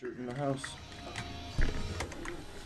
Shirt in the house.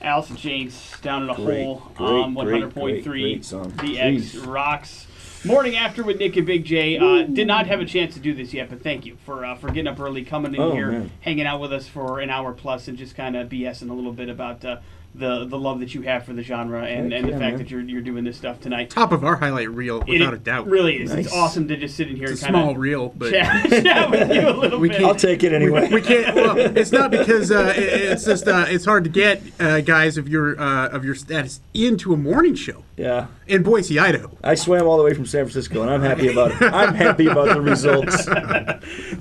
Alice in Chains down in a hole. Great 100.3. song. The X rocks. Morning after with Nick and Big J. Did not have a chance to do this yet, but thank you for getting up early, coming in here, man. hanging out with us for an hour plus, and just kind of BSing a little bit about the love that you have for the genre and the fact that you're doing this stuff tonight. Top of our highlight reel, without a doubt. It really is. Nice. It's awesome to just sit in here It's a and kind small reel, but chat with you a little bit. I'll take it anyway. we can't. Well, it's not because it's just it's hard to get guys of your status into a morning show Yeah. in Boise, Idaho. I swam all the way from San Francisco, and I'm happy about it. I'm happy about the results.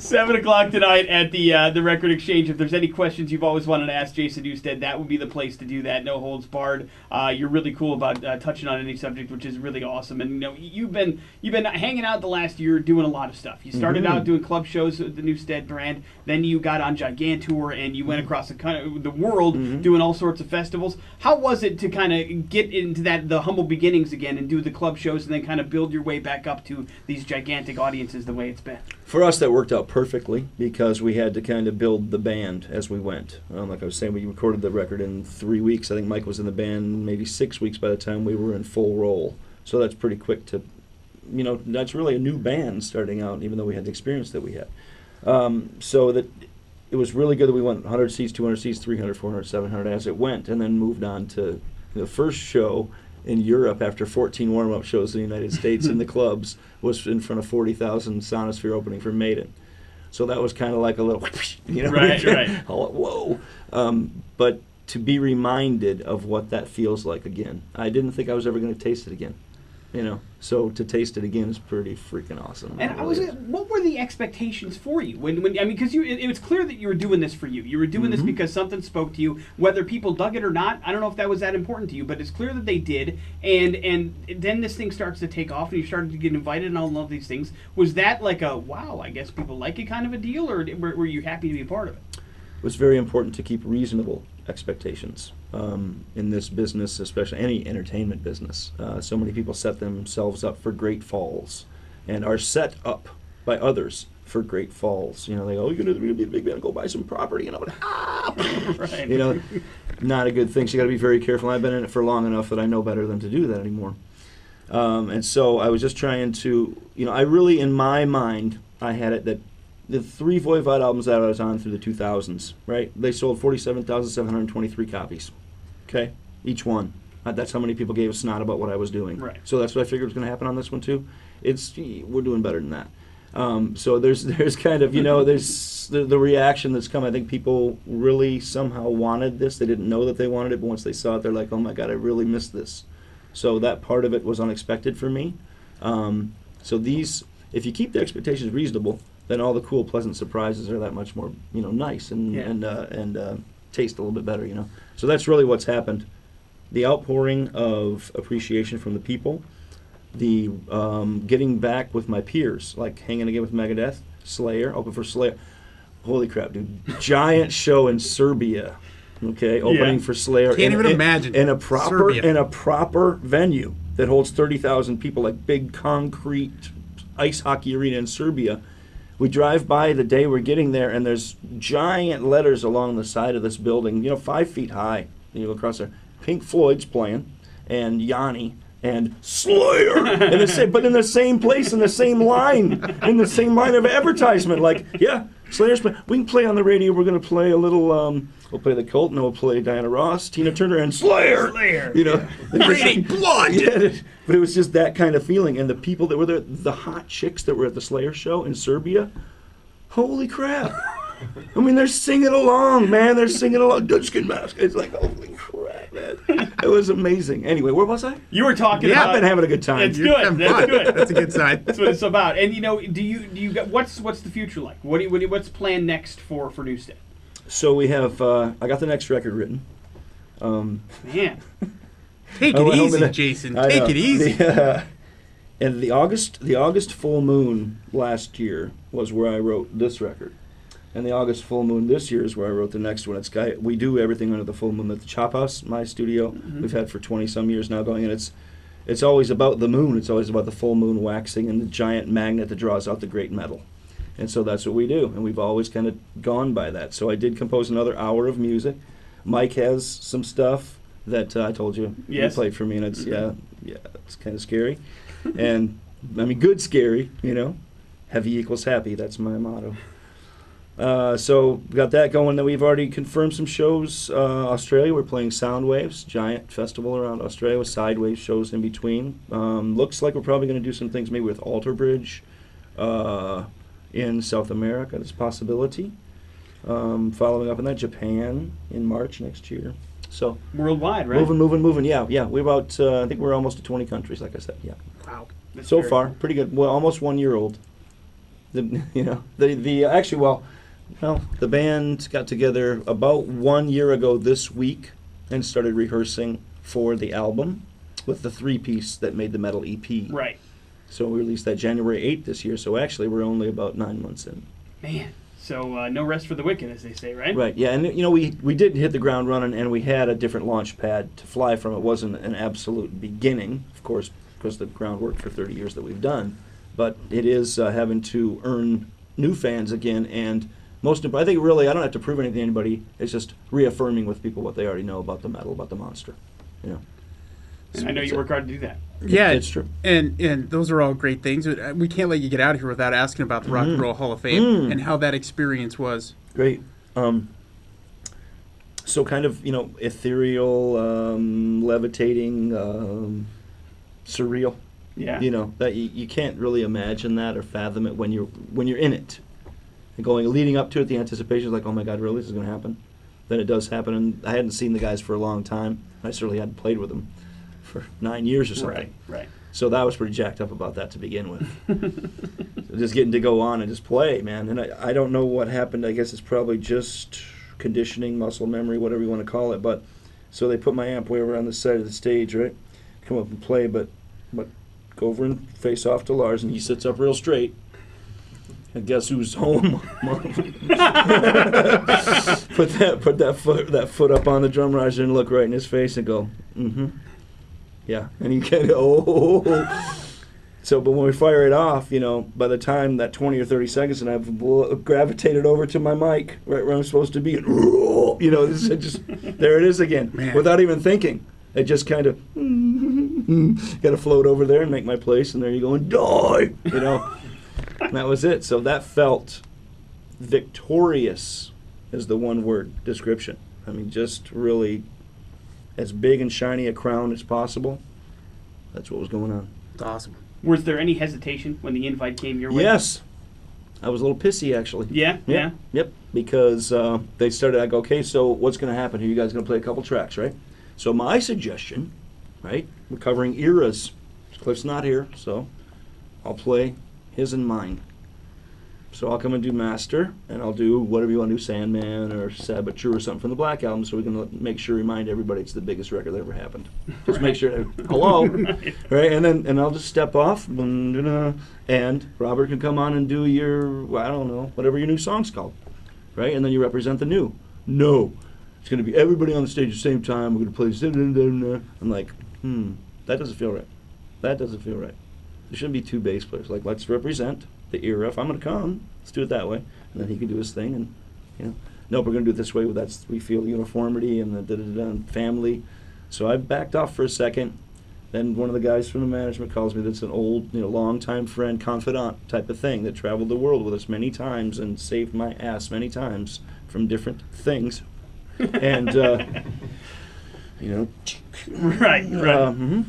7 o'clock tonight at the Record Exchange. If there's any questions you've always wanted to ask Jason Newsted, that would be the place to do that. No holds barred. You're really cool about touching on any subject, which is really awesome. And you've been hanging out the last year doing a lot of stuff. You started out doing club shows with the Newsted brand. Then you got on Gigantour and you went across the world doing all sorts of festivals. How was it to kind of get into the humble beginnings again and do the club shows and then kind of build your way back up to these gigantic audiences the way it's been? For us, that worked out perfectly because we had to kind of build the band as we went. Like I was saying, we recorded the record in 3 weeks. I think Mike was in the band maybe 6 weeks by the time we were in full roll. So that's pretty quick to, that's really a new band starting out, even though we had the experience that we had. So that it was really good that we went 100 seats, 200 seats, 300, 400, 700 as it went, and then moved on to the first show in Europe after 14 warm-up shows in the United States in the clubs was in front of 40,000 Sonosphere opening for Maiden. So that was kind of like a little, Right. Whoa. But to be reminded of what that feels like again. I didn't think I was ever going to taste it again. So to taste it again is pretty freaking awesome. And what were the expectations for you because it was clear that you were doing this for you. You were doing this because something spoke to you, whether people dug it or not. I don't know if that was that important to you, but it's clear that they did. And then this thing starts to take off, and you started to get invited and all of these things. Was that like a wow? I guess people like it kind of a deal, or were you happy to be a part of it? It was very important to keep reasonable expectations in this business, especially any entertainment business. So many people set themselves up for great falls and are set up by others for great falls. They go, you're going to be a big man, go buy some property. Right. Not a good thing. So you got to be very careful. I've been in it for long enough that I know better than to do that anymore. And so I was just trying to, I really, in my mind, I had it that the 3 Voivod albums that I was on through the 2000s, right? They sold 47,723 copies, okay? Each one. That's how many people gave a snot about what I was doing. Right. So that's what I figured was going to happen on this one, too. We're doing better than that. So there's kind of, there's the reaction that's come. I think people really somehow wanted this. They didn't know that they wanted it, but once they saw it, they're like, oh, my God, I really missed this. So that part of it was unexpected for me. So if you keep the expectations reasonable, then all the cool, pleasant surprises are that much more, nice and taste a little bit better, So that's really what's happened. The outpouring of appreciation from the people, the getting back with my peers, like hanging again with Megadeth, Slayer, open for Slayer. Holy crap, dude! Giant show in Serbia, okay, opening for Slayer. Can't even imagine. In a proper venue that holds 30,000 people, like big concrete ice hockey arena in Serbia. We drive by the day we're getting there, and there's giant letters along the side of this building, 5 feet high. You go across there. Pink Floyd's playing, and Yanni, and Slayer, but in the same place, in the same line of advertisement. Like, yeah, Slayer's playing. We can play on the radio. We're going to play a little. We'll play the Cult, and we'll play Diana Ross, Tina Turner, and Slayer. Raining blood. Yeah, but it was just that kind of feeling, and the people that were there, the hot chicks that were at the Slayer show in Serbia. Holy crap! I mean, they're singing along, man. They're singing along. Dutchkin Mask. It's like, holy crap, man. It was amazing. Anyway, where was I? You were talking about. I've been having a good time. It's good. That's good. That's a good sign. That's what it's about. And do you what's the future like? What's planned next for Newsted? So we have. I got the next record written. Man, take it easy, Jason. Take it easy. And the August full moon last year was where I wrote this record. And the August full moon this year is where I wrote the next one. We do everything under the full moon at the Chop House, my studio. We've had for 20-some years now going, and it's always about the moon. It's always about the full moon waxing and the giant magnet that draws out the great metal. And so that's what we do, and we've always kind of gone by that. So I did compose another hour of music. Mike has some stuff that I told you Yes. he played for me, and it's it's kind of scary, and I mean good scary, Heavy equals happy. That's my motto. So we got that going. Then we've already confirmed some shows. Australia, we're playing Soundwaves, giant festival around Australia with Sideways shows in between. Looks like we're probably going to do some things maybe with Alter Bridge in South America. There's a possibility. Following up on that, Japan in March next year. So Worldwide, right? moving. Yeah. We're about. I think we're almost to 20 countries. Like I said, yeah. Wow. That's So very far, cool. pretty good. Well, almost 1 year old. The band got together about 1 year ago this week and started rehearsing for the album with the 3-piece that made the metal EP. Right. So we released that January 8th this year. So actually, we're only about 9 months in. Man. So no rest for the wicked, as they say, right? Right. Yeah, and we did hit the ground running, and we had a different launch pad to fly from. It wasn't an absolute beginning, of course, because the groundwork for 30 years that we've done. But it is having to earn new fans again, and most important, I think really I don't have to prove anything to anybody. It's just reaffirming with people what they already know about the metal, about the monster. And I know you work hard to do that. Yeah, it's true. And those are all great things. We can't let you get out of here without asking about the Rock and Roll Hall of Fame and how that experience was. Great. So kind of, ethereal, levitating, surreal. Yeah. That you can't really imagine that or fathom it when you're in it. And leading up to it, the anticipation is like, oh my God, really, this is going to happen? Then it does happen, and I hadn't seen the guys for a long time. I certainly hadn't played with them for 9 years or something. Right. So that was pretty jacked up about that to begin with. So just getting to go on and just play, man. And I don't know what happened. I guess it's probably just conditioning, muscle memory, whatever you want to call it. But so they put my amp way over on the side of the stage, right? Come up and play, but go over and face off to Lars, and he sits up real straight. And guess who's home? put that foot up on the drum riser and look right in his face and go, yeah. And he kind of, So, but when we fire it off, by the time that 20 or 30 seconds, and I've gravitated over to my mic right where I'm supposed to be, and there it is again, Man. without even thinking. I just kind of got to float over there and make my place, and there you go, and die, And that was it. So that felt victorious is the one-word description. I mean, just really as big and shiny a crown as possible. That's what was going on. It's awesome. Was there any hesitation when the invite came your way? Yes. I was a little pissy, actually. Yeah? Yep. Because they started, I go, okay, so what's going to happen here? You guys going to play a couple tracks, right? So my suggestion, right, we're covering eras. Cliff's not here, so I'll play his and mine. So I'll come and do Master, and I'll do whatever you want to do, Sandman or Saboteur or something from the Black Album, so we can make sure, remind everybody it's the biggest record that ever happened. Just make sure, hello, right? And I'll just step off, and Robert can come on and do your, I don't know, whatever your new song's called, right? And then you represent the new. No, it's going to be everybody on the stage at the same time. We're going to play. I'm like, that doesn't feel right. That doesn't feel right. There shouldn't be two bass players. Like, let's represent the era. If I'm going to come, let's do it that way. And then he can do his thing. And, nope, we're going to do it this way. We feel uniformity and the family. So I backed off for a second. Then one of the guys from the management calls me. That's an old, long-time friend, confidant type of thing that traveled the world with us many times and saved my ass many times from different things. And, Right.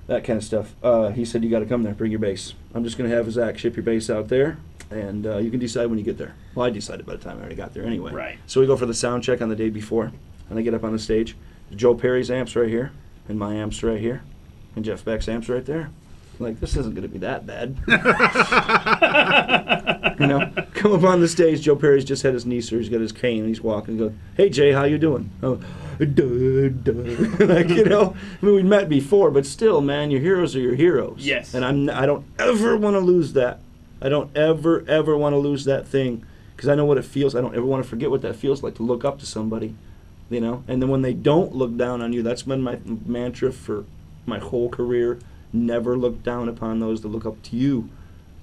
That kind of stuff. He said, you got to come there, bring your bass. I'm just going to have Zach ship your bass out there, and you can decide when you get there. Well, I decided by the time I already got there anyway. Right. So we go for the sound check on the day before, and I get up on the stage. Joe Perry's amp's right here, and my amp's right here, and Jeff Beck's amp's right there. Like, this isn't going to be that bad. Come up on the stage. Joe Perry's just had his knee surgery. He's got his cane, and he's walking and goes, hey, Jay, how you doing? Oh, like, I mean, we'd met before, but still, man, your heroes are your heroes. Yes. And I don't ever want to lose that. I don't ever want to lose that thing, because I know what it feels. I don't ever want to forget what that feels like to look up to somebody, And then when they don't look down on you, that's been my mantra for my whole career. Never look down upon those that look up to you,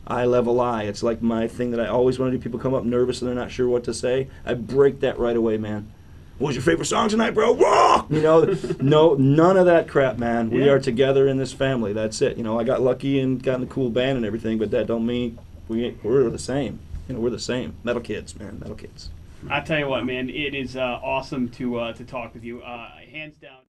eye level eye. It's like my thing that I always want to do. People come up nervous and they're not sure what to say. I break that right away, man. What was your favorite song tonight, bro? Raw! You know, no, none of that crap, man. We Yeah. are together in this family. That's it. You know, I got lucky and got in a cool band and everything, but that don't mean we're the same. You know, we're the same. Metal kids, man. Metal kids. I tell you what, man, it is awesome to talk with you. Hands down.